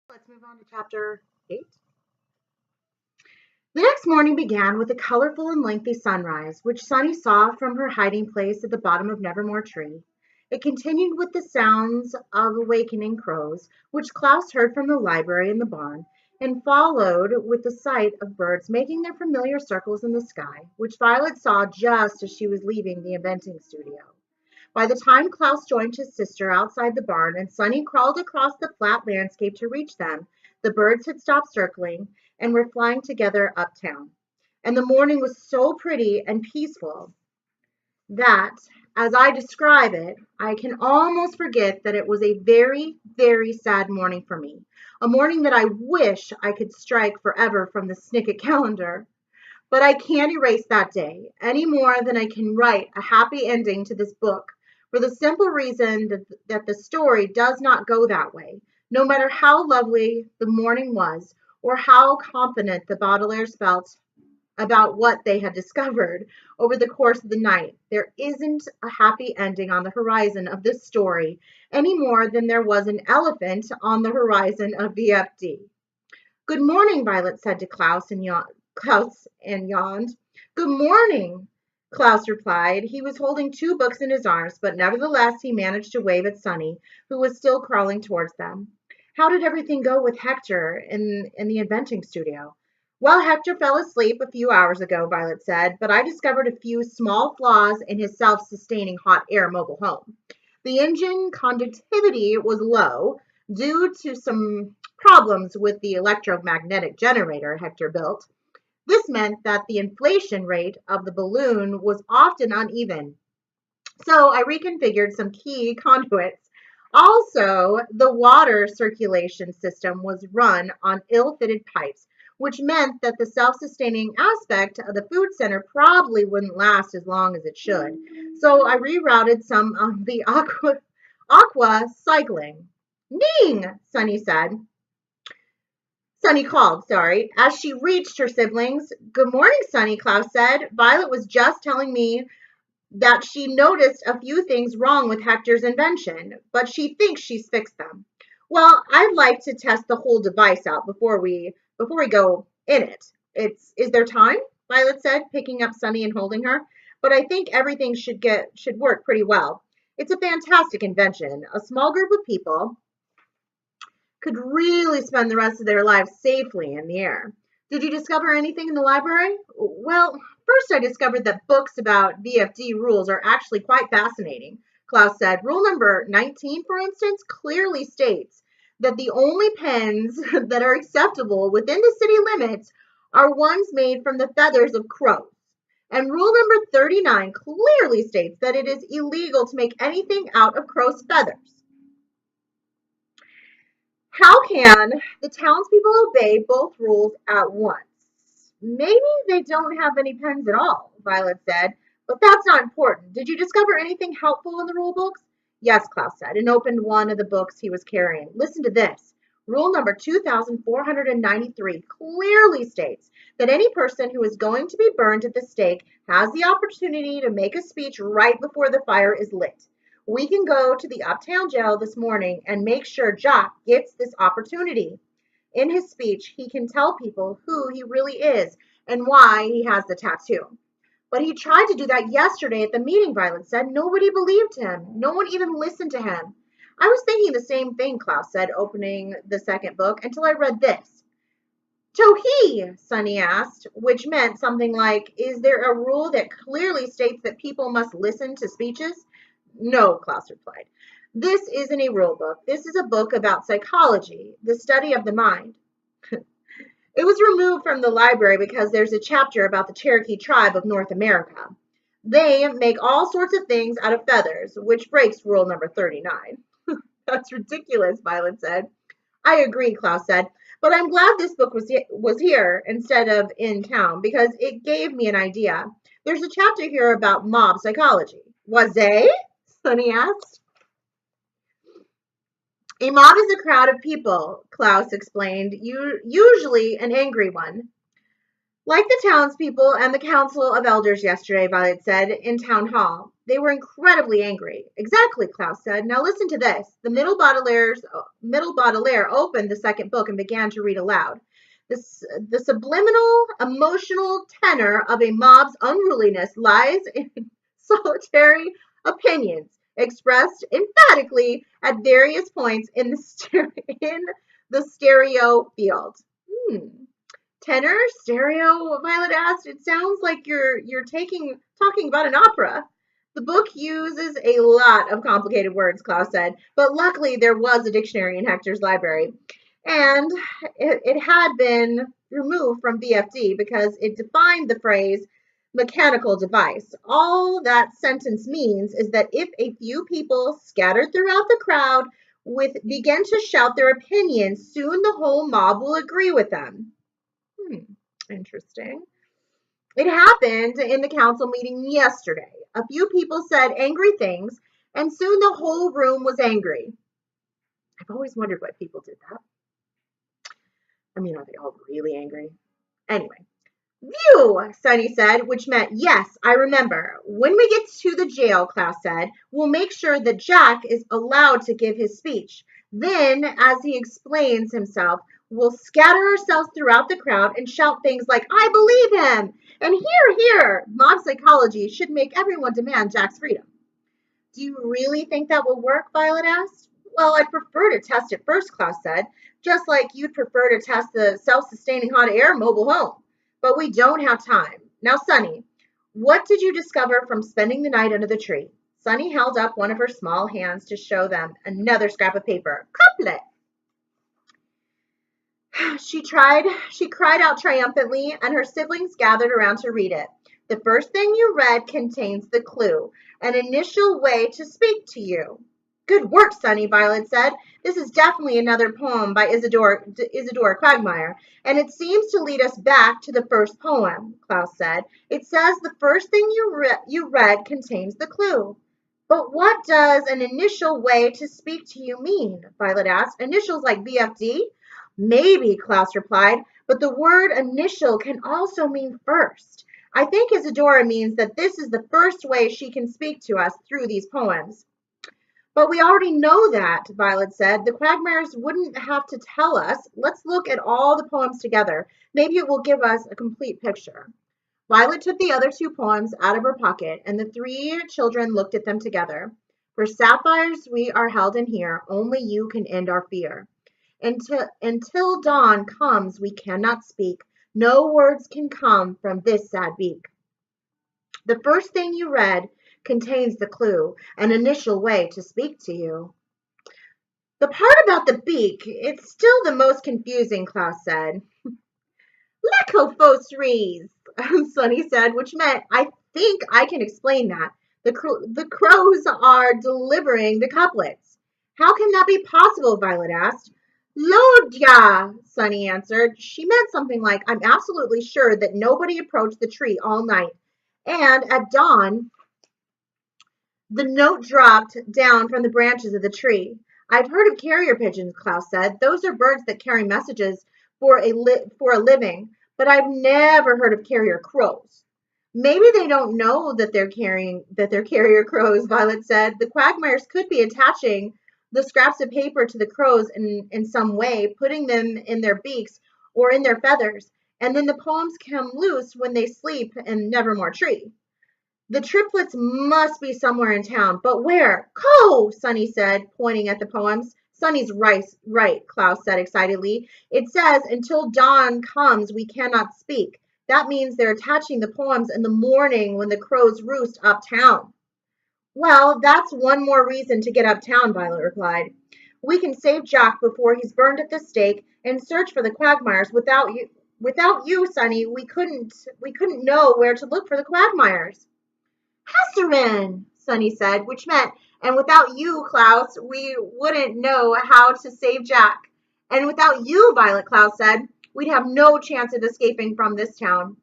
Let's move on to chapter 8. The next morning began with a colorful and lengthy sunrise, which Sunny saw from her hiding place at the bottom of Nevermore Tree. It continued with the sounds of awakening crows, which Klaus heard from the library in the barn, and followed with the sight of birds making their familiar circles in the sky, which Violet saw just as she was leaving the inventing studio. By the time Klaus joined his sister outside the barn and Sunny crawled across the flat landscape to reach them, the birds had stopped circling and were flying together uptown. And the morning was so pretty and peaceful that, as I describe it, I can almost forget that it was a very, very sad morning for me. A morning that I wish I could strike forever from the Snicket calendar. But I can't erase that day any more than I can write a happy ending to this book for the simple reason that the story does not go that way. No matter how lovely the morning was or how confident the Baudelaires felt about what they had discovered over the course of the night, there isn't a happy ending on the horizon of this story any more than there was an elephant on the horizon of VFD. "Good morning," Violet said to Klaus and yawned. "Good morning," Klaus replied. He was holding two books in his arms, but nevertheless he managed to wave at Sunny, who was still crawling towards them. "How did everything go with Hector in the inventing studio?" "Well, Hector fell asleep a few hours ago," Violet said, "but I discovered a few small flaws in his self-sustaining hot air mobile home. The engine conductivity was low due to some problems with the electromagnetic generator Hector built. This meant that the inflation rate of the balloon was often uneven. So I reconfigured some key conduits. Also, the water circulation system was run on ill-fitted pipes, which meant that the self-sustaining aspect of the food center probably wouldn't last as long as it should. So I rerouted some of the aqua cycling." "Ning!" Sunny called, as she reached her siblings. "Good morning, Sunny," Klaus said. "Violet was just telling me that she noticed a few things wrong with Hector's invention, but she thinks she's fixed them." "Well, I'd like to test the whole device out before we go in it. Is there time?" Violet said, picking up Sunny and holding her. "But I think everything should work pretty well. It's a fantastic invention. A small group of people could really spend the rest of their lives safely in the air." "Did you discover anything in the library?" "Well, first I discovered that books about VFD rules are actually quite fascinating," Klaus said. "Rule number 19, for instance, clearly states that the only pens that are acceptable within the city limits are ones made from the feathers of crows. And rule number 39 clearly states that it is illegal to make anything out of crow's feathers. How can the townspeople obey both rules at once?" "Maybe they don't have any pens at all," Violet said, "but that's not important. Did you discover anything helpful in the rule books?" "Yes," Klaus said, and opened one of the books he was carrying. "Listen to this. Rule number 2493 clearly states that any person who is going to be burned at the stake has the opportunity to make a speech right before the fire is lit. We can go to the Uptown Jail this morning and make sure Jock gets this opportunity. In his speech, he can tell people who he really is and why he has the tattoo." "But he tried to do that yesterday at the meeting," Violet said. "Nobody believed him. No one even listened to him." "I was thinking the same thing," Klaus said, opening the second book, "until I read this." "Tohi," Sunny asked, which meant something like, "Is there a rule that clearly states that people must listen to speeches?" "No," Klaus replied. "This isn't a rule book. This is a book about psychology, the study of the mind." It was removed from the library because there's a chapter about the Cherokee tribe of North America. They make all sorts of things out of feathers, which breaks rule number 39. "That's ridiculous," Violet said. "I agree," Klaus said, "but I'm glad this book was here instead of in town because it gave me an idea. There's a chapter here about mob psychology." "Was they?" Sunny asked. "A mob is a crowd of people," Klaus explained, "usually an angry one. Like the townspeople and the council of elders yesterday," Violet said, "in town hall. They were incredibly angry. Exactly, Klaus said. Now listen to this. The middle Baudelaire opened the second book and began to read aloud. The subliminal emotional tenor of a mob's unruliness lies in solitary opinions expressed emphatically at various points in the stereo field. Hmm. Tenor, stereo, Violet asked. It sounds like you're talking about an opera. The book uses a lot of complicated words, Klaus said, but luckily there was a dictionary in Hector's library. And it had been removed from BFD because it defined the phrase mechanical device. All that sentence means is that if a few people scattered throughout the crowd begin to shout their opinions, soon the whole mob will agree with them. Interesting. It happened in the council meeting yesterday. A few people said angry things, and soon the whole room was angry. I've always wondered why people did that. I mean, are they all really angry? Anyway. Phew, Sunny said, which meant, yes, I remember. When we get to the jail, Klaus said, we'll make sure that Jack is allowed to give his speech. Then, as he explains himself, we'll scatter ourselves throughout the crowd and shout things like, I believe him! And hear, hear! Mob psychology should make everyone demand Jack's freedom. Do you really think that will work? Violet asked. Well, I'd prefer to test it first, Klaus said, just like you'd prefer to test the self-sustaining hot air mobile home. But we don't have time. Now, Sunny, what did you discover from spending the night under the tree? Sunny held up one of her small hands to show them another scrap of paper. Couplet. She cried out triumphantly, and her siblings gathered around to read it. The first thing you read contains the clue, an initial way to speak to you. Good work, Sunny, Violet said. This is definitely another poem by Isadora Quagmire, and it seems to lead us back to the first poem, Klaus said. It says the first thing you read contains the clue. But what does an initial way to speak to you mean? Violet asked. Initials like VFD? Maybe, Klaus replied, but the word initial can also mean first. I think Isadora means that this is the first way she can speak to us through these poems. But we already know that, Violet said. The Quagmires wouldn't have to tell us. Let's look at all the poems together. Maybe it will give us a complete picture. Violet took the other two poems out of her pocket, and the three children looked at them together. For sapphires we are held in here, only you can end our fear. Until dawn comes, we cannot speak. No words can come from this sad beak. The first thing you read contains the clue, an initial way to speak to you. The part about the beak, it's still the most confusing, Klaus said. Lecophoseries, Sunny said, which meant, I think I can explain that. The crows are delivering the couplets. How can that be possible, Violet asked. Lodya, Sunny answered. She meant something like, I'm absolutely sure that nobody approached the tree all night. And at dawn, the note dropped down from the branches of the tree. I've heard of carrier pigeons, Klaus said. Those are birds that carry messages for a living, but I've never heard of carrier crows. Maybe they don't know that they're carrier crows, Violet said. The Quagmires could be attaching the scraps of paper to the crows in some way, putting them in their beaks or in their feathers, and then the poems come loose when they sleep in Nevermore Tree. The triplets must be somewhere in town, but where? Go, Sunny said, pointing at the poems. Sunny's right, Klaus said excitedly. It says, until dawn comes, we cannot speak. That means they're attaching the poems in the morning when the crows roost uptown. Well, that's one more reason to get uptown, Violet replied. We can save Jack before he's burned at the stake and search for the Quagmires. Without you, Sunny, we couldn't know where to look for the Quagmires. Hesserin, Sunny said, which meant, and without you, Klaus, we wouldn't know how to save Jack. And without you, Violet, Klaus said, we'd have no chance of escaping from this town.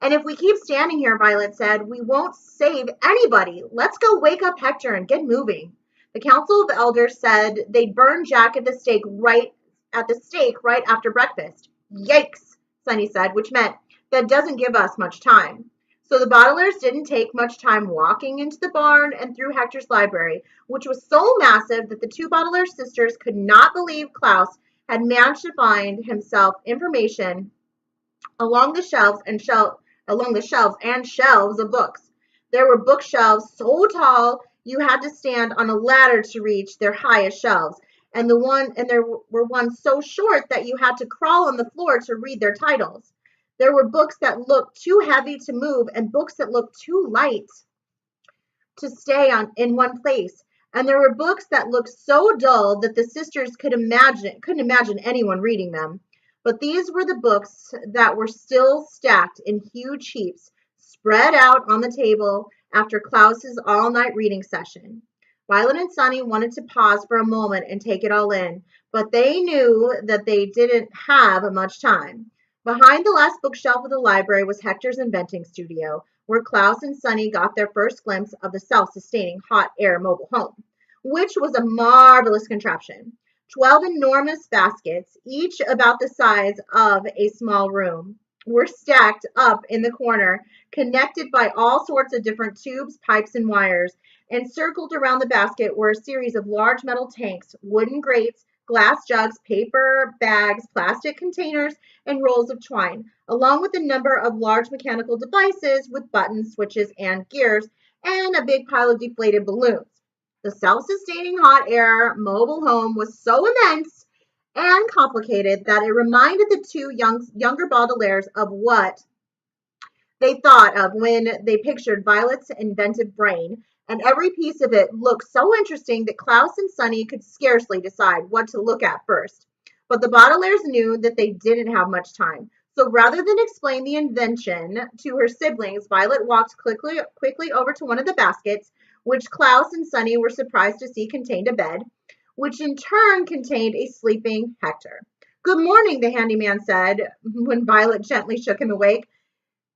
And if we keep standing here, Violet said, we won't save anybody. Let's go wake up Hector and get moving. The Council of Elders said they'd burn Jack at the stake right after breakfast. Yikes, Sunny said, which meant that doesn't give us much time. So the bottlers didn't take much time walking into the barn and through Hector's library, which was so massive that the two bottler sisters could not believe Klaus had managed to find himself information along the shelves and shelves of books. There were bookshelves so tall you had to stand on a ladder to reach their highest shelves, and there were ones so short that you had to crawl on the floor to read their titles. There were books that looked too heavy to move and books that looked too light to stay on in one place. And there were books that looked so dull that the sisters couldn't imagine anyone reading them. But these were the books that were still stacked in huge heaps, spread out on the table after Klaus's all-night reading session. Violet and Sunny wanted to pause for a moment and take it all in, but they knew that they didn't have much time. Behind the last bookshelf of the library was Hector's inventing studio, where Klaus and Sunny got their first glimpse of the self-sustaining hot air mobile home, which was a marvelous contraption. 12 enormous baskets, each about the size of a small room, were stacked up in the corner, connected by all sorts of different tubes, pipes, and wires. And circled around the basket were a series of large metal tanks, wooden grates, glass jugs, paper bags, plastic containers, and rolls of twine, along with a number of large mechanical devices with buttons, switches, and gears, and a big pile of deflated balloons. The self-sustaining hot air mobile home was so immense and complicated that it reminded the two younger Baudelaires of what they thought of when they pictured Violet's inventive brain, and every piece of it looked so interesting that Klaus and Sunny could scarcely decide what to look at first. But the Baudelaires knew that they didn't have much time. So rather than explain the invention to her siblings, Violet walked quickly over to one of the baskets, which Klaus and Sunny were surprised to see contained a bed, which in turn contained a sleeping Hector. "Good morning," the handyman said when Violet gently shook him awake.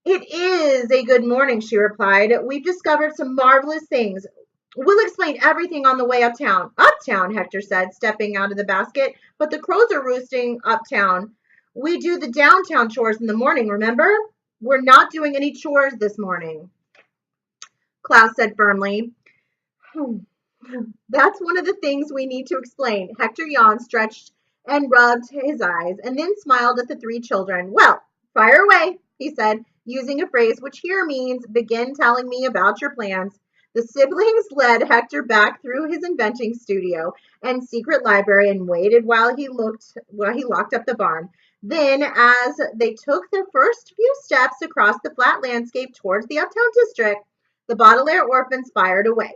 "It is a good morning," she replied. "We've discovered some marvelous things. We'll explain everything on the way uptown." "Uptown," Hector said, stepping out of the basket. "But the crows are roosting uptown. We do the downtown chores in the morning, remember?" "We're not doing any chores this morning," Klaus said firmly. "That's one of the things we need to explain." Hector yawned, stretched, and rubbed his eyes, and then smiled at the three children. "Well, fire away," he said, using a phrase which here means begin telling me about your plans. The siblings led Hector back through his inventing studio and secret library and waited while he locked up the barn. Then, as they took their first few steps across the flat landscape towards the uptown district, the Baudelaire orphans fired away.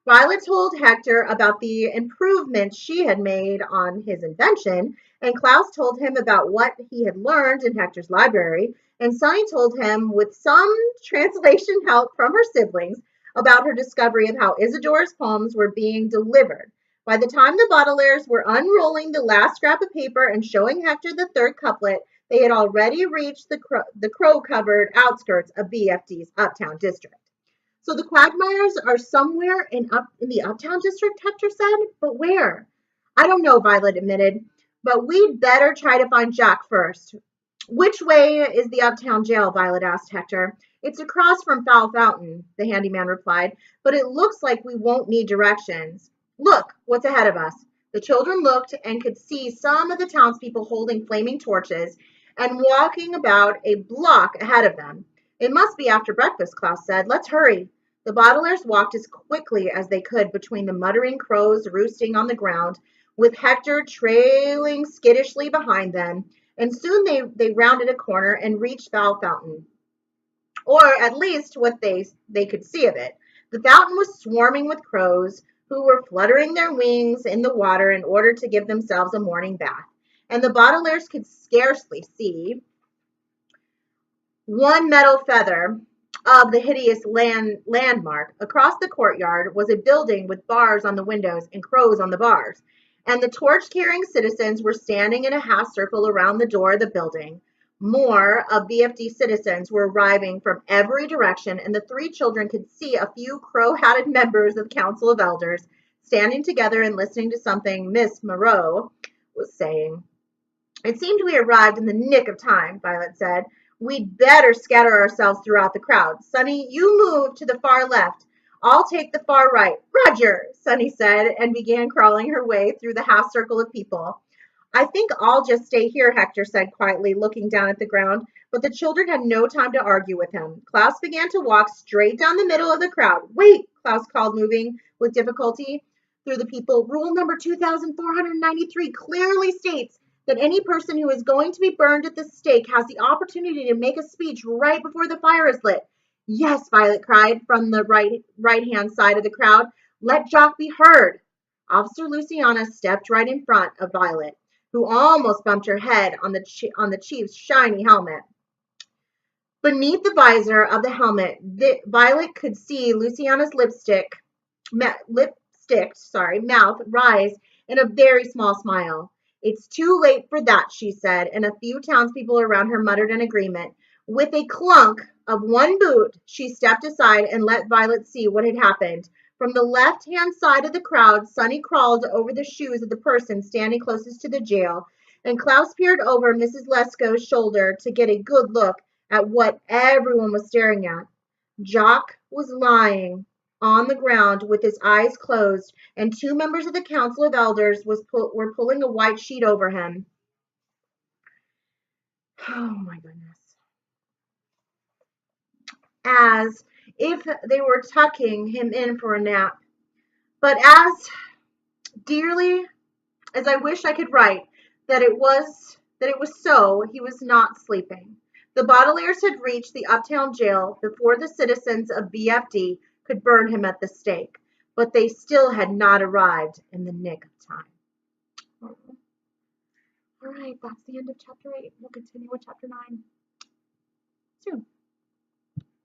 Violet told Hector about the improvements she had made on his invention, and Klaus told him about what he had learned in Hector's library, and Sunny told him, with some translation help from her siblings, about her discovery of how Isadore's poems were being delivered. By the time the Baudelaires were unrolling the last scrap of paper and showing Hector the third couplet, they had already reached the crow-covered outskirts of BFD's uptown district. "So the Quagmires are somewhere in the uptown district," Hector said. "But where?" "I don't know," Violet admitted. "But we'd better try to find Jack first." "Which way is the uptown jail?" Violet asked Hector. "It's across from Foul Fountain," the handyman replied. "But it looks like we won't need directions." "Look, what's ahead of us." The children looked and could see some of the townspeople holding flaming torches and walking about a block ahead of them. "It must be after breakfast," Klaus said. "Let's hurry." The Baudelaires walked as quickly as they could between the muttering crows roosting on the ground, with Hector trailing skittishly behind them, and soon they rounded a corner and reached Foul Fountain, or at least what they could see of it. The fountain was swarming with crows, who were fluttering their wings in the water in order to give themselves a morning bath, and the Baudelaires could scarcely see one metal feather of the hideous landmark. Across the courtyard was a building with bars on the windows and crows on the bars, and the torch-carrying citizens were standing in a half circle around the door of the building. More of BFD citizens were arriving from every direction, and the three children could see a few crow-hatted members of the Council of Elders standing together and listening to something Miss Moreau was saying. "It seemed we arrived in the nick of time," Violet said. We'd better scatter ourselves throughout the crowd. Sonny, you move to the far left. I'll take the far right. Roger, Sonny said, and began crawling her way through the half circle of people. I think I'll just stay here, Hector said quietly, looking down at the ground. But the children had no time to argue with him. Klaus began to walk straight down the middle of the crowd. Wait, Klaus called, moving with difficulty through the people. Rule number 2493 clearly states that any person who is going to be burned at the stake has the opportunity to make a speech right before the fire is lit. Yes, Violet cried from the right-hand side of the crowd. Let Jock be heard. Officer Luciana stepped right in front of Violet, who almost bumped her head on the chief's shiny helmet. Beneath the visor of the helmet, Violet could see Luciana's mouth rise in a very small smile. It's too late for that, she said, and a few townspeople around her muttered an agreement. With a clunk of one boot, she stepped aside and let Violet see what had happened. From the left-hand side of the crowd, Sonny crawled over the shoes of the person standing closest to the jail, and Klaus peered over Mrs. Lesko's shoulder to get a good look at what everyone was staring at. Jock was lying on the ground with his eyes closed, and two members of the Council of Elders were pulling a white sheet over him. Oh my goodness. As if they were tucking him in for a nap. But as dearly as I wish I could write that it was so, he was not sleeping. The Baudelaires had reached the uptown jail before the citizens of BFD could burn him at the stake, but they still had not arrived in the nick of time. All right, that's the end of chapter 8. We'll continue with chapter 9 soon.